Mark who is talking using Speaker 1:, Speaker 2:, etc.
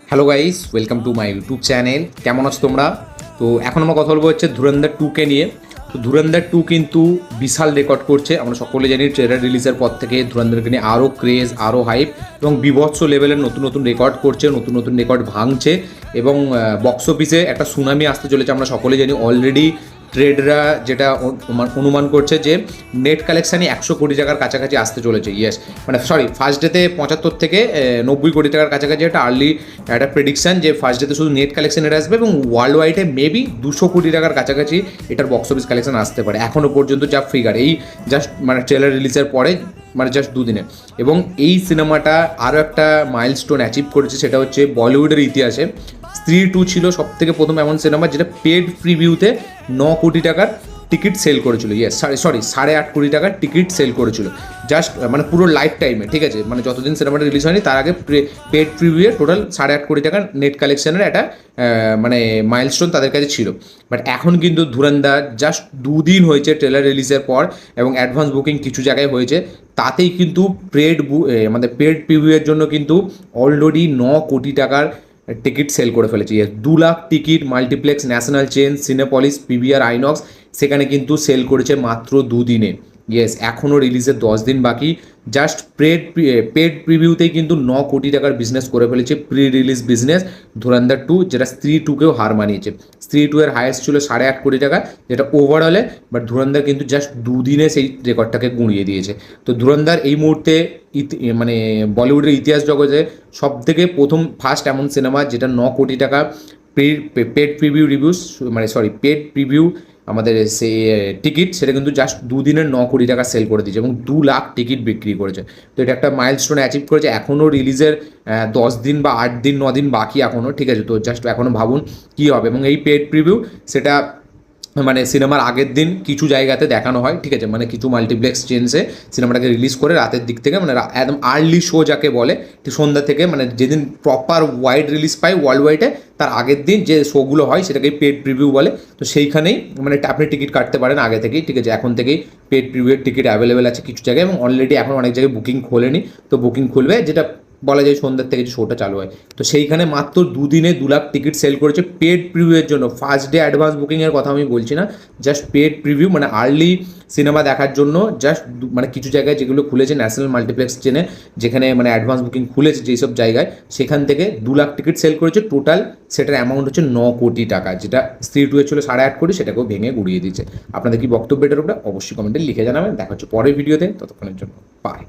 Speaker 1: Hello guys, welcome to my YouTube channel. কেমন আছো তোমরা? তো এখন আমরা কথা বলবো হচ্ছে ধুরন্ধর 2কে নিয়ে। তো ধুরন্ধর 2 কিন্তু বিশাল রেকর্ড করছে। আমরা সকলে জানি ট্রেলার রিলিজের পর থেকে ধুরন্ধরকে নিয়ে আরও ক্রেজ, আরও হাইপ এবং বিভৎস লেভেলের নতুন নতুন রেকর্ড করছে, নতুন নতুন রেকর্ড ভাঙছে এবং বক্স অফিসে একটা সুনামি আসতে চলেছে। আমরা সকলে জানি অলরেডি ট্রেডরা যেটা অনুমান করছে যে নেট কালেকশানই 100 কোটি টাকার কাছাকাছি আসতে চলেছে। ইয়েস, মানে সরি, ফার্স্ট ডেতে 75 থেকে 90 কোটি টাকার কাছাকাছি একটা আর্লি একটা প্রেডিকশান যে ফার্স্ট ডেতে শুধু নেট কালেকশন এটা আসবে এবং ওয়ার্ল্ড ওয়াইডে মেবি 200 কোটি টাকার কাছাকাছি এটার বক্স অফিস কালেকশন আসতে পারে। এখনও পর্যন্ত যা ফিগার, এই জাস্ট মানে ট্রেলার রিলিজের পরে মানে জাস্ট দুদিনে। এবং এই সিনেমাটা আরও একটা মাইলস্টোন অ্যাচিভ করেছে, সেটা হচ্ছে বলিউডের ইতিহাসে স্ত্রী 2 ছিল সব থেকে প্রথম এমন সিনেমা যেটা পেড প্রিভিউতে 9 কোটি টাকার টিকিট সেল করেছিল। ইয়েস, সরি 8.5 কোটি টাকার টিকিট সেল করেছিল জাস্ট মানে পুরো লাইফ টাইমে। ঠিক আছে, মানে যতদিন সিনেমাটা রিলিজ হয়নি তার আগে পেড প্রিভিউয়ে টোটাল 8.5 কোটি টাকার নেট কালেকশনের একটা মানে মাইলস্টোন তাদের কাছে ছিল। বাট এখন কিন্তু ধুরন্ধর জাস্ট 2 দিন হয়েছে ট্রেলার রিলিজের পর এবং অ্যাডভান্স বুকিং কিছু জায়গায় হয়েছে, তাতেই কিন্তু আমাদের পেড প্রিভিউয়ের জন্য কিন্তু অলরেডি 9 কোটি টাকার টিকিট সেল করে ফেলেছে। 2 lakh ticket multiplex, national chain, Cinepolis, PVR, INOX সেখানে কিন্তু সেল করেছে মাত্র 2 দিনে। ইয়েস, এখনও রিলিজের 10 দিন বাকি। জাস্ট পেড প্রিভিউতেই কিন্তু 9 কোটি টাকার বিজনেস করে ফেলেছে, প্রি রিলিজ বিজনেস ধুরন্ধর 2, যেটা স্ত্রী 2কেও হার মানিয়েছে। স্ত্রী 2 এর হায়েস্ট ছিল 8.5 কোটি টাকা যেটা ওভারঅলে, বাট ধুরন্ধর কিন্তু জাস্ট 2 দিনে সেই রেকর্ডটাকে গুঁড়িয়ে দিয়েছে। তো ধুরন্ধর এই মুহূর্তে মানে বলিউডের ইতিহাস জগতে সব থেকে ফার্স্ট এমন সিনেমা যেটা 9 কোটি টাকা পেড প্রিভিউ রিভিউস মানে সরি পেড প্রিভিউ আমাদের সে টিকিট, সেটা কিন্তু জাস্ট 2 দিনের 9 কোটি টাকা সেল করে দিয়েছে এবং 2 লাখ টিকিট বিক্রি করেছে। তো এটা একটা মাইলস্টোন অ্যাচিভ করেছে। এখনও রিলিজের 10 দিন বা 8 দিন 9 দিন বাকি এখনও। ঠিক আছে, তো জাস্ট এখনও ভাবুন কী হবে। এবং এই পেড প্রিভিউ সেটা মানে সিনেমার আগের দিন কিছু জায়গাতে দেখানো হয়। ঠিক আছে, মানে কিছু মাল্টিপ্লেক্স চেনসে সিনেমাটাকে রিলিজ করে রাতের দিক থেকে, মানে একদম আর্লি শো যাকে বলে, ঠিক সন্ধ্যা থেকে, মানে যেদিন প্রপার ওয়াইড রিলিজ পায় ওয়ার্ল্ড ওয়াইডে তার আগের দিন যে শোগুলো হয় সেটাকেই পেড প্রিভিউ বলে। তো সেইখানেই মানে আপনি টিকিট কাটতে পারেন আগে থেকেই। ঠিক আছে, এখন থেকেই পেড প্রিভিউয়ের টিকিট অ্যাভেলেবেল আছে কিছু জায়গায় এবং অলরেডি এখন অনেক জায়গায় বুকিং খোলেনি, তো বুকিং খুলবে, যেটা বলা যায় সন্ধ্যার থেকে যে শোটা চালু হয়। তো সেইখানে মাত্র 2 দিনে 2 লাখ টিকিট সেল করেছে পেড প্রিভিউয়ের জন্য। ফার্স্ট ডে অ্যাডভান্স বুকিংয়ের কথা আমি বলছি না, জাস্ট পেড প্রিভিউ মানে আর্লি সিনেমা দেখার জন্য জাস্ট মানে কিছু জায়গায় যেগুলো খুলেছে ন্যাশনাল মাল্টিপ্লেক্স চেনে, যেখানে মানে অ্যাডভান্স বুকিং খুলেছে যেসব জায়গায়, সেখান থেকে 2 লাখ টিকিট সেল করেছে। টোটাল সেটার অ্যামাউন্ট হচ্ছে 9 কোটি টাকা, যেটা স্ত্রী 2 এর ছিল 8.5 কোটি, সেটাকেও ভেঙে গুড়িয়ে দিচ্ছে। আপনাদের কি বক্তব্য এটার উপরে অবশ্যই কমেন্টে লিখে জানাবেন। দেখা হচ্ছে পরের ভিডিওতে, ততক্ষণের জন্য বাই।